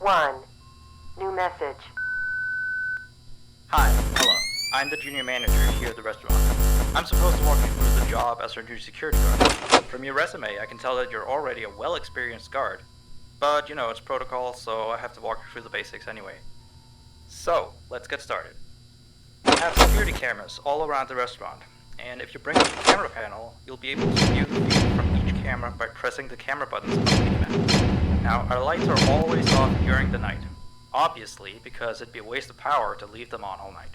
1. New message. Hi, hello. I'm the junior manager here at the restaurant. I'm supposed to walk you through the job as our new security guard. From your resume, I can tell that you're already a well-experienced guard. But, it's protocol, so I have to walk you through the basics anyway. So, let's get started. We have security cameras all around the restaurant, and if you bring up the camera panel, you'll be able to view the view from each camera by pressing the camera buttons on the menu. Now, our lights are always off during the night. Obviously, because it'd be a waste of power to leave them on all night.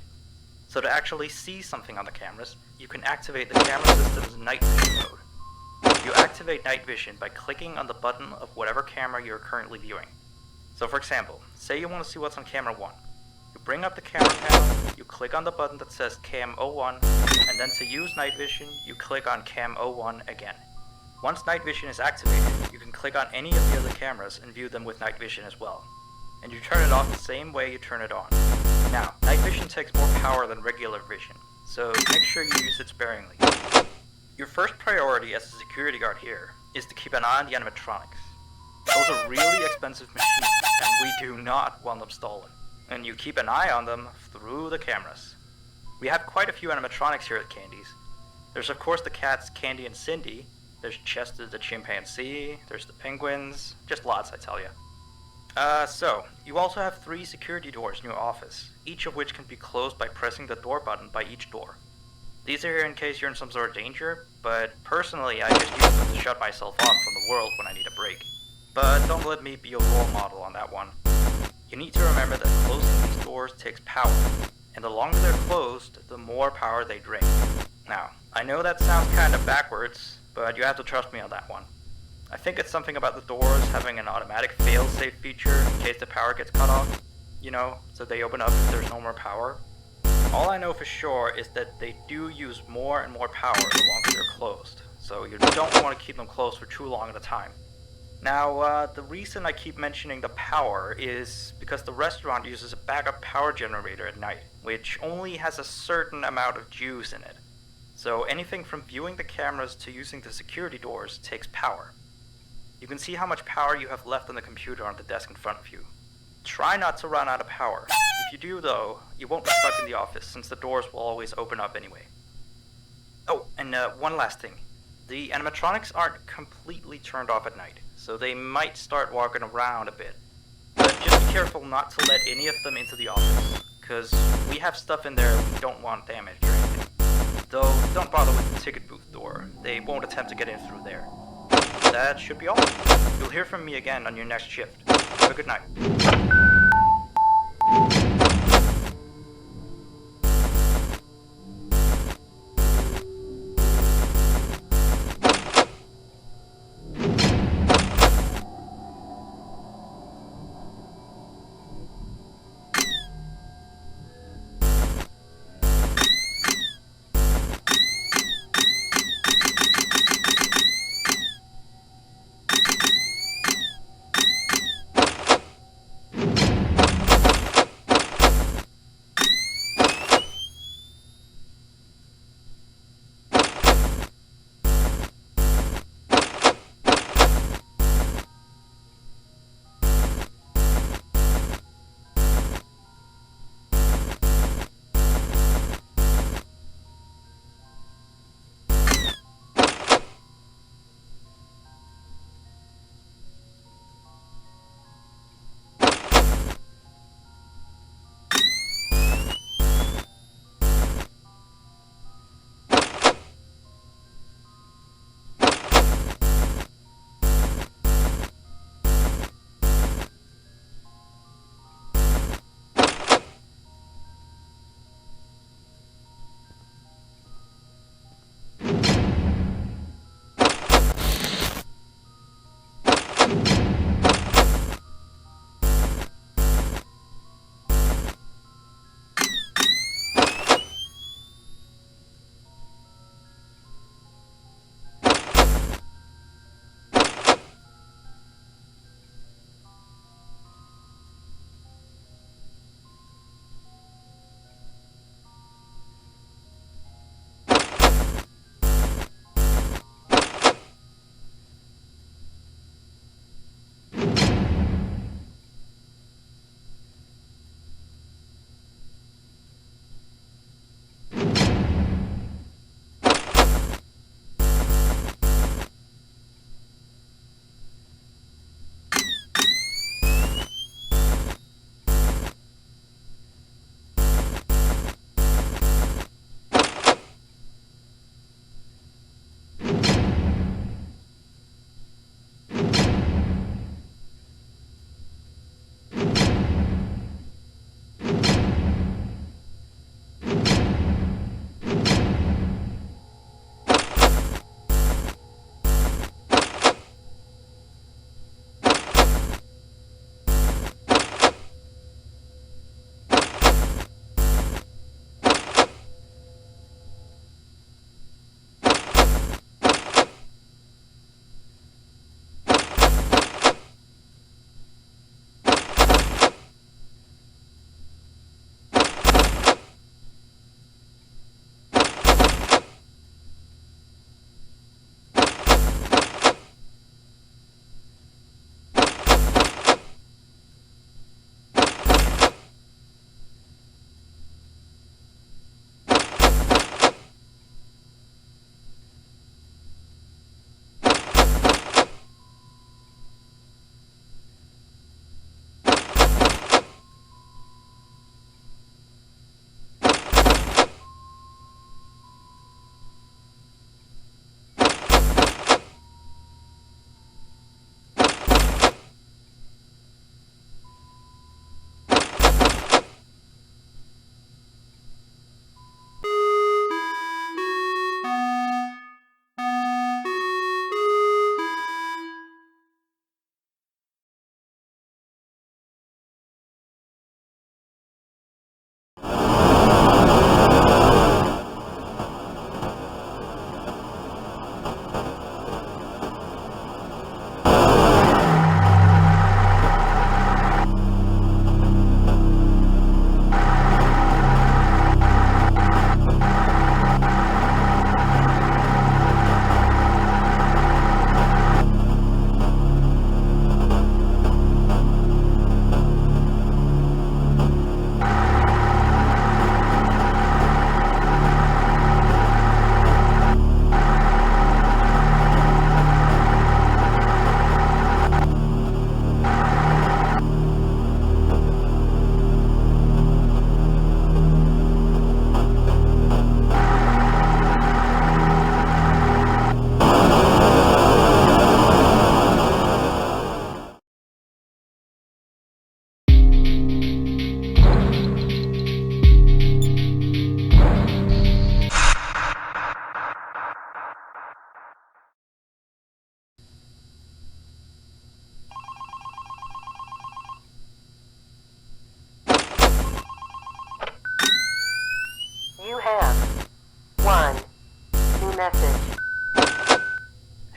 So to actually see something on the cameras, you can activate the camera system's night vision mode. You activate night vision by clicking on the button of whatever camera you're currently viewing. So for example, say you want to see what's on camera 1. You bring up the camera panel, you click on the button that says Cam 01, and then to use night vision, you click on Cam 01 again. Once night vision is activated, you can click on any of the other cameras and view them with night vision as well. And you turn it off the same way you turn it on. Now, night vision takes more power than regular vision, so make sure you use it sparingly. Your first priority as a security guard here is to keep an eye on the animatronics. Those are really expensive machines, and we do not want them stolen. And you keep an eye on them through the cameras. We have quite a few animatronics here at Candy's. There's of course the cats Candy and Cindy, there's Chester the chimpanzee, there's the penguins, just lots I tell you. So, you also have 3 security doors in your office, each of which can be closed by pressing the door button by each door. These are here in case you're in some sort of danger, but personally I just use them to shut myself off from the world when I need a break. But don't let me be a role model on that one. You need to remember that closing these doors takes power, and the longer they're closed, the more power they drain. Now, I know that sounds kind of backwards, but you have to trust me on that one. I think it's something about the doors having an automatic fail-safe feature in case the power gets cut off, so they open up if there's no more power. All I know for sure is that they do use more and more power the longer they're closed, so you don't want to keep them closed for too long at a time. Now, the reason I keep mentioning the power is because the restaurant uses a backup power generator at night, which only has a certain amount of juice in it. So anything from viewing the cameras to using the security doors takes power. You can see how much power you have left on the computer on the desk in front of you. Try not to run out of power. If you do though, you won't be stuck in the office since the doors will always open up anyway. Oh, and one last thing. The animatronics aren't completely turned off at night, so they might start walking around a bit. But just be careful not to let any of them into the office, because we have stuff in there we don't want damaged or anything. Though, don't bother with the ticket booth door. They won't attempt to get in through there. That should be all. You'll hear from me again on your next shift. Have a good night.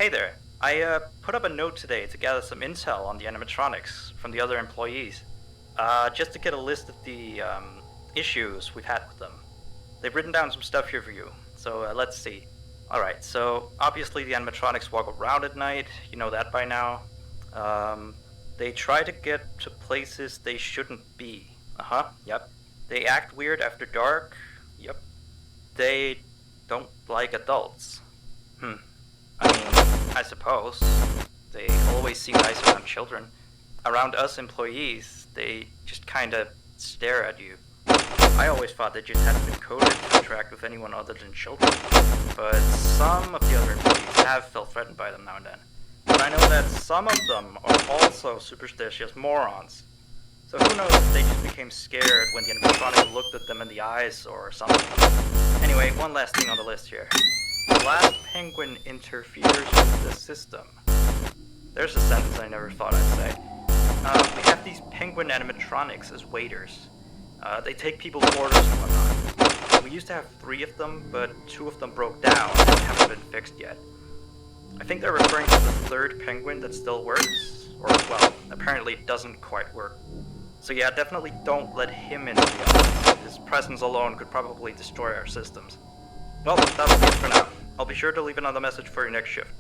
Hey there. I put up a note today to gather some intel on the animatronics from the other employees. Just to get a list of the issues we've had with them. They've written down some stuff here for you, so let's see. Alright, so obviously the animatronics walk around at night, you know that by now. They try to get to places they shouldn't be. Yep. They act weird after dark. Yep. They don't like adults. I mean, I suppose. They always seem nice around children. Around us employees, they just kinda stare at you. I always thought they just hadn't been coded to interact with anyone other than children. But some of the other employees have felt threatened by them now and then. But I know that some of them are also superstitious morons. So who knows if they just became scared when the animatronic looked at them in the eyes or something. Anyway, one last thing on the list here. The last penguin interferes with the system. There's a sentence I never thought I'd say. We have these penguin animatronics as waiters. They take people's orders and whatnot. We used to have 3 of them, but 2 of them broke down and haven't been fixed yet. I think they're referring to the 3rd penguin that still works, or, well, apparently it doesn't quite work. So yeah, definitely don't let him into the office. His presence alone could probably destroy our systems. Well, that'll be it for now. I'll be sure to leave another message for your next shift.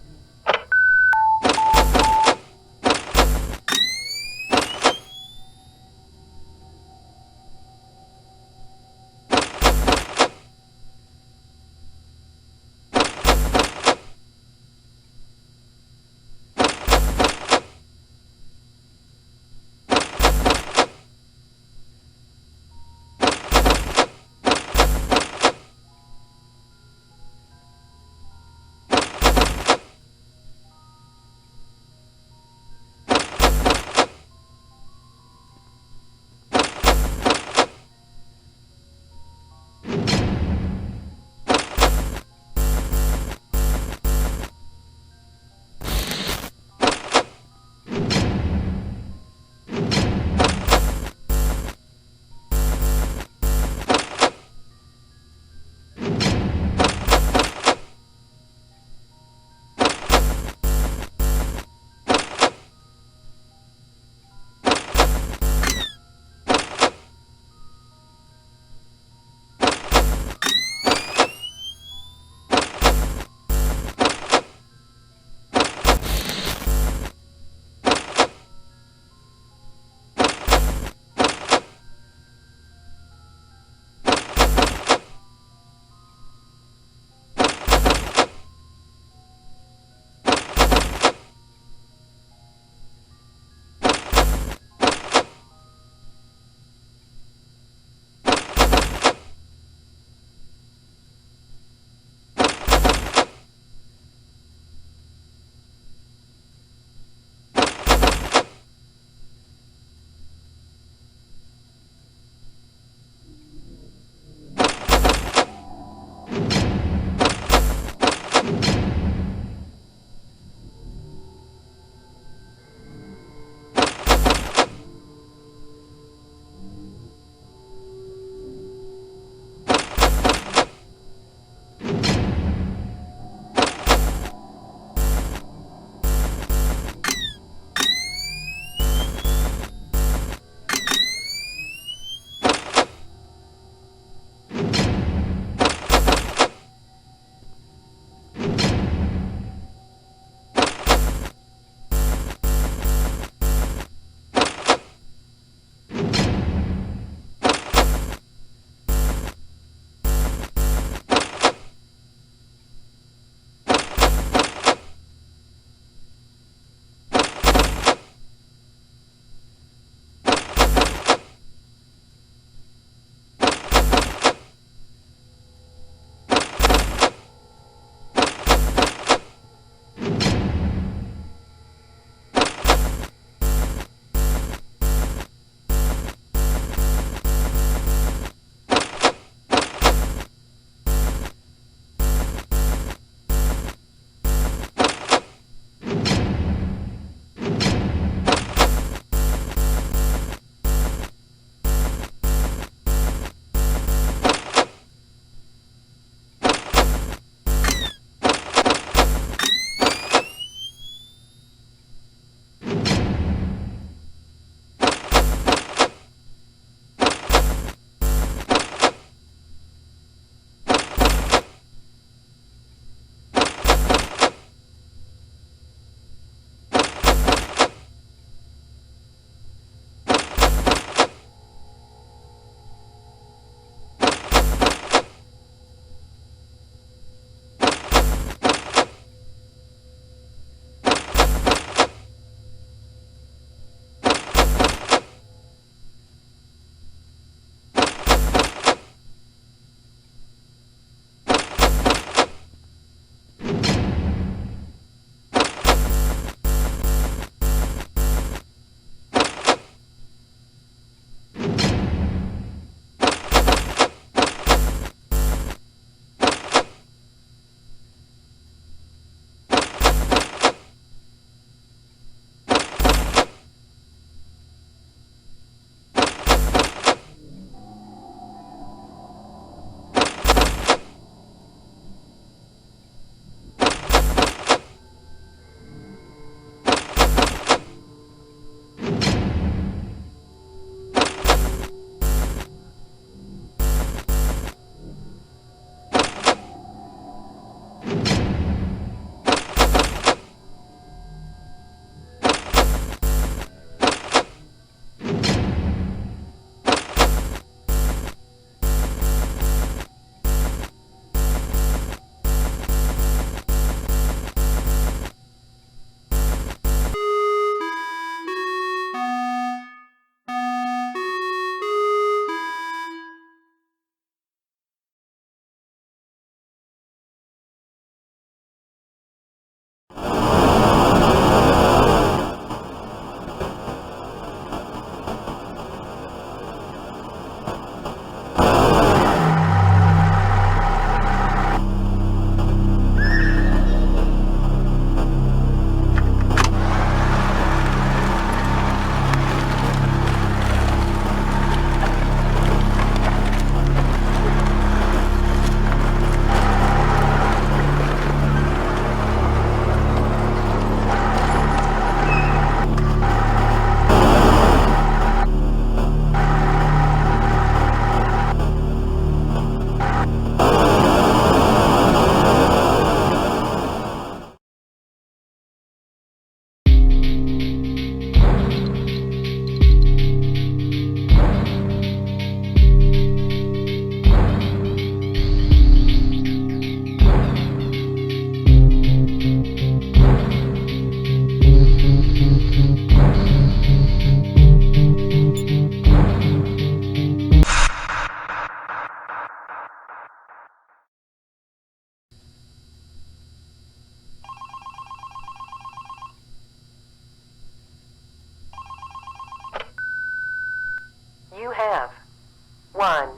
1.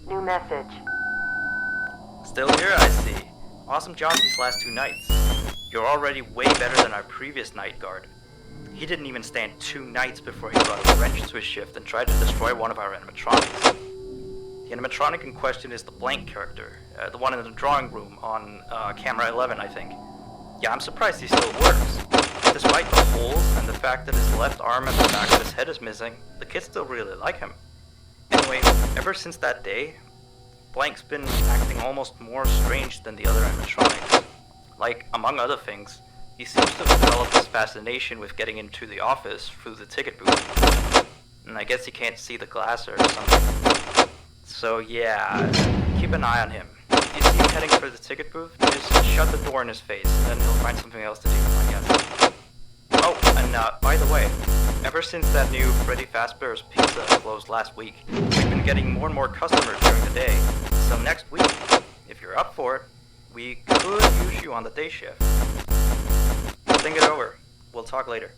New message. Still here, I see. Awesome job these last 2 nights. You're already way better than our previous night guard. He didn't even stand 2 nights before he brought a wrench to his shift and tried to destroy one of our animatronics. The animatronic in question is the Blank character, the one in the drawing room on camera 11, I think. Yeah, I'm surprised he still works. Despite the holes and the fact that his left arm and the back of his head is missing, the kids still really like him. Anyway, ever since that day, Blank's been acting almost more strange than the other animatronics. Like, among other things, he seems to have developed this fascination with getting into the office through the ticket booth. And I guess he can't see the glass or something. So yeah, keep an eye on him. If you see him heading for the ticket booth, just shut the door in his face, and then he'll find something else to do, I guess. Oh, and by the way, ever since that new Freddy Fazbear's Pizza closed last week, we've been getting more and more customers during the day. So next week, if you're up for it, we could use you on the day shift. Think it over. We'll talk later.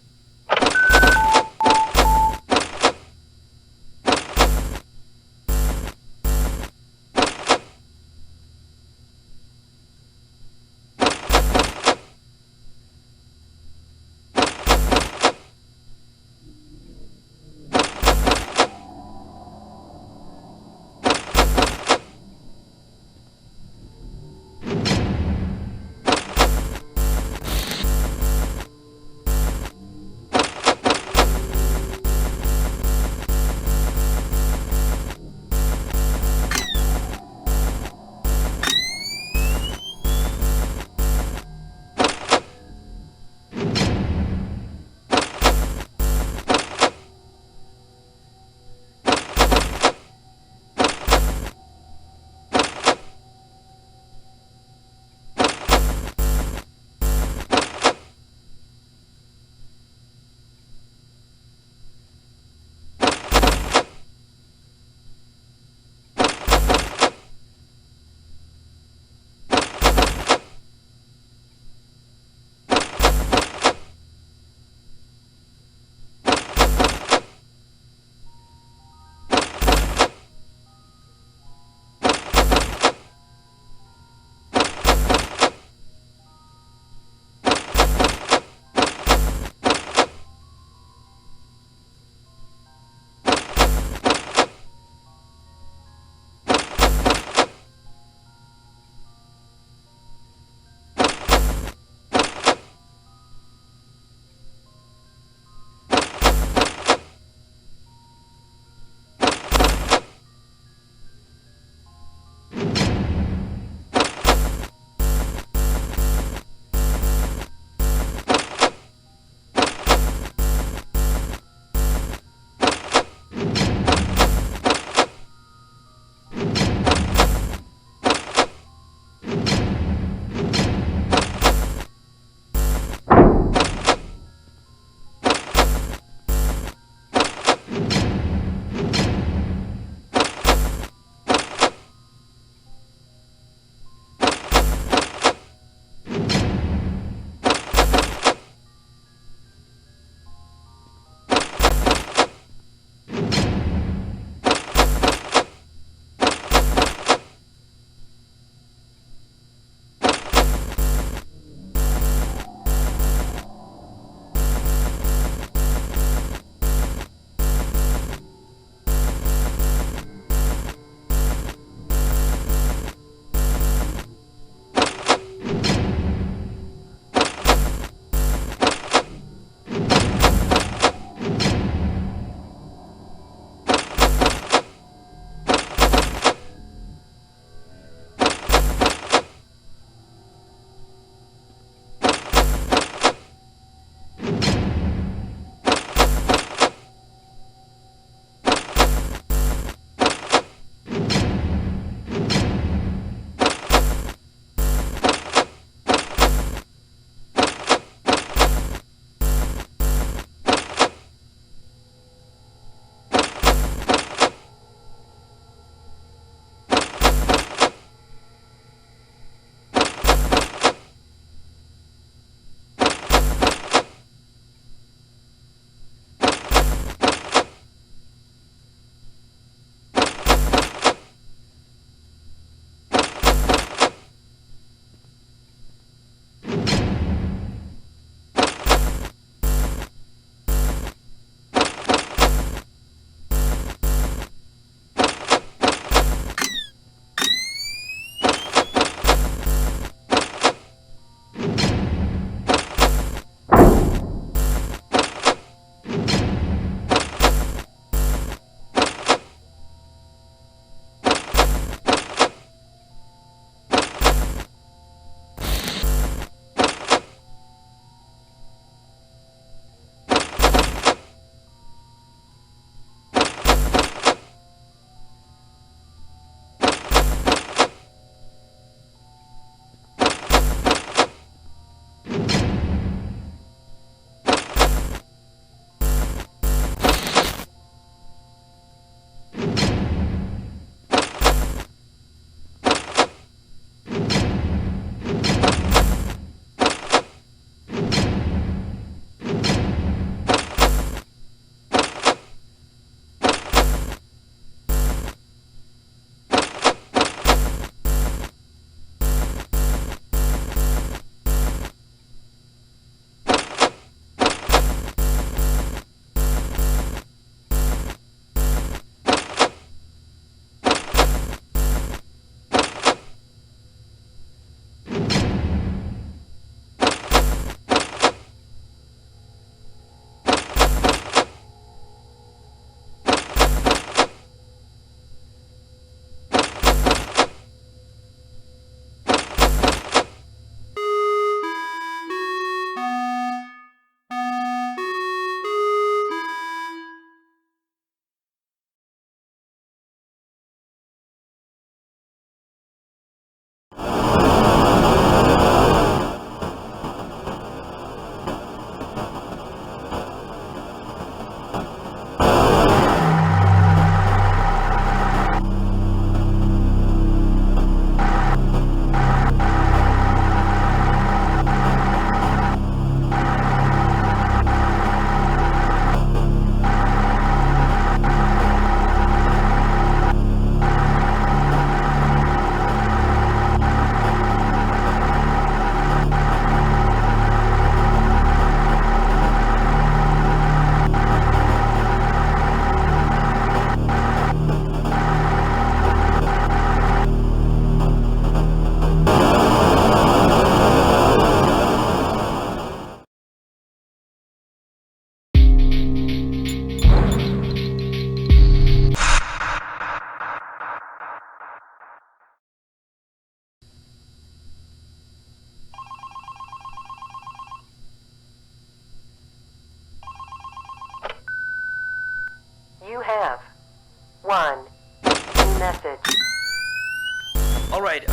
Alright,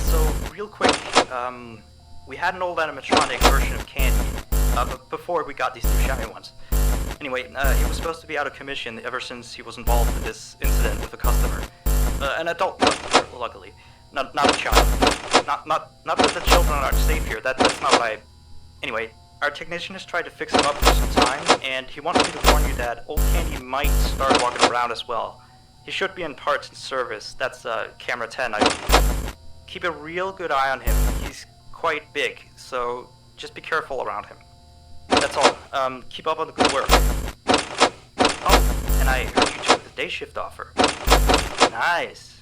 so real quick, we had an old animatronic version of Candy, before we got these new shiny ones. Anyway, he was supposed to be out of commission ever since he was involved in this incident with a customer. An adult customer, luckily. Not a child. Not that the children aren't safe here, that's not what I... Anyway, our technician has tried to fix him up for some time, and he wants me to warn you that old Candy might start walking around as well. He should be in parts and service. That's camera 10, I believe. Keep a real good eye on him. He's quite big, so just be careful around him. That's all. Keep up on the good work. Oh, and I heard you took the day shift offer. Nice.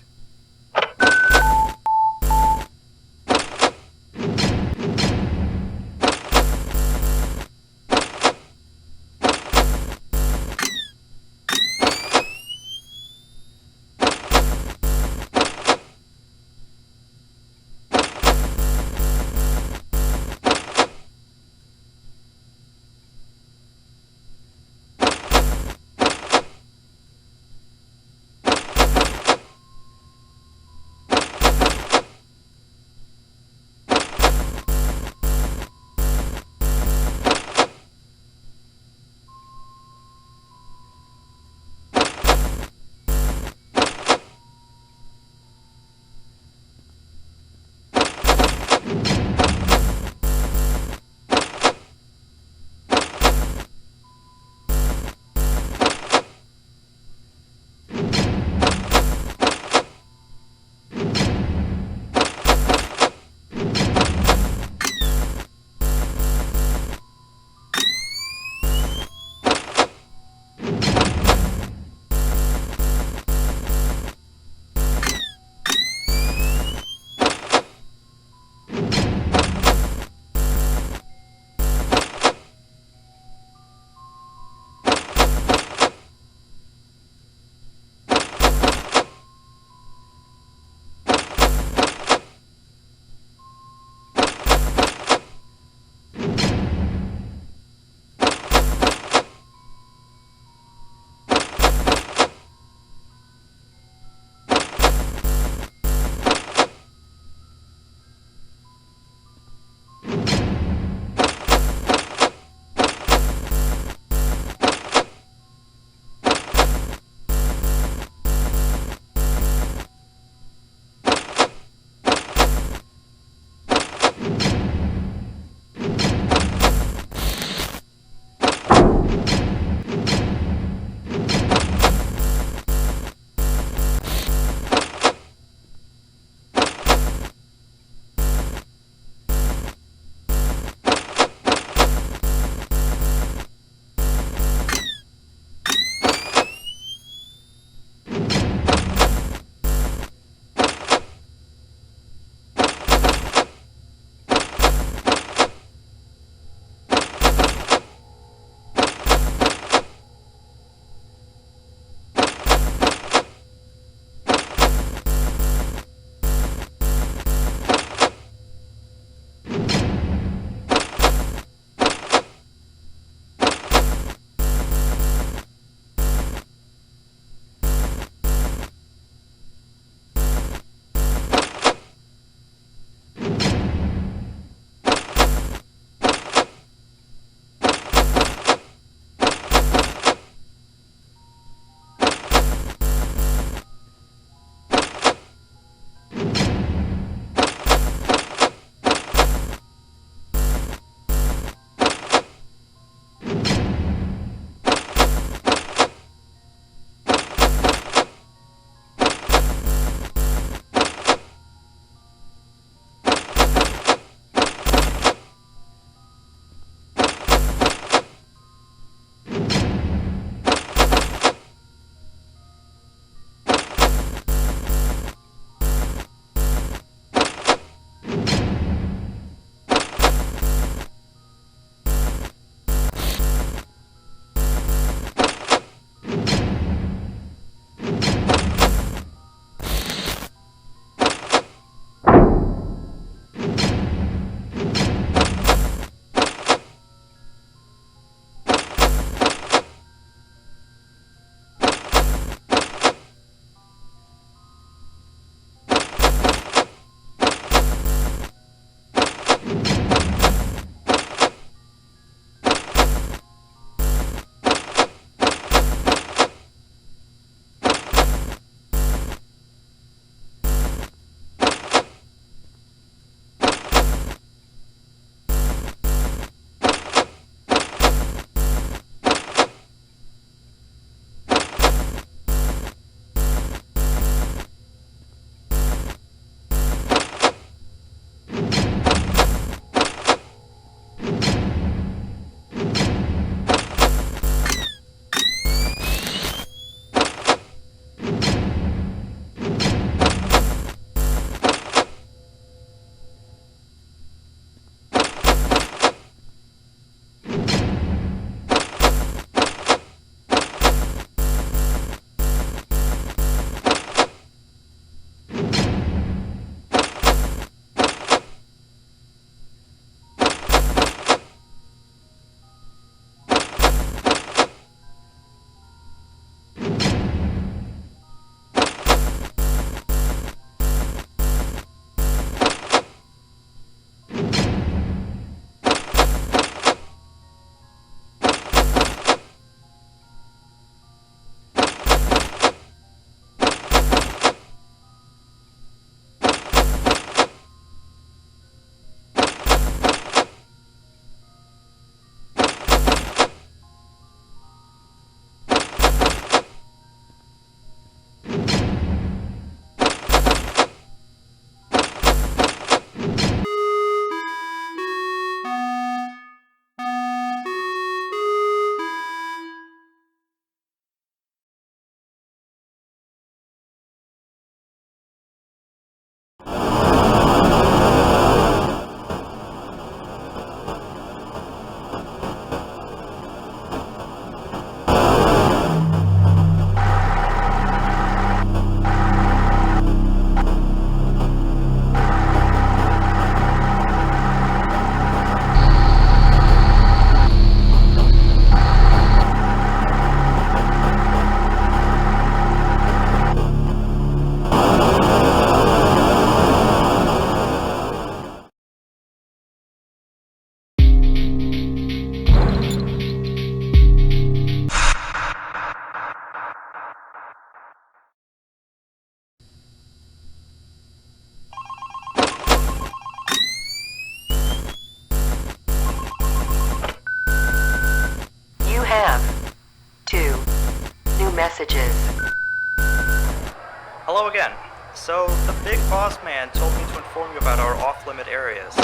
Hello again. So, the big boss man told me to inform you about our off-limit areas.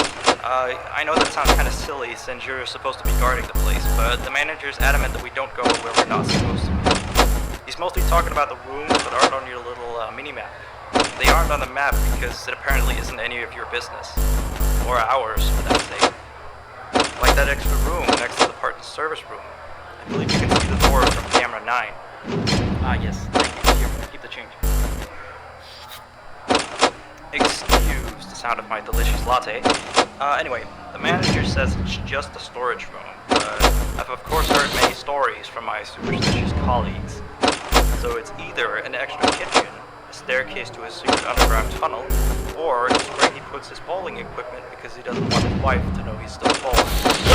I know that sounds kind of silly since you're supposed to be guarding the place, but the manager's adamant that we don't go where we're not supposed to be. He's mostly talking about the rooms that aren't on your little mini-map. They aren't on the map because it apparently isn't any of your business. Or ours, for that sake. Like that extra room next to the part and service room. I believe you can see the door from camera 9. Ah, yes, thank you. Here, keep the change. Excuse the sound of my delicious latte. Anyway, the manager says it's just a storage room, but I've of course heard many stories from my superstitious colleagues. So it's either an extra kitchen, a staircase to a secret underground tunnel, or it's where he puts his bowling equipment because he doesn't want his wife to know he's still bowling.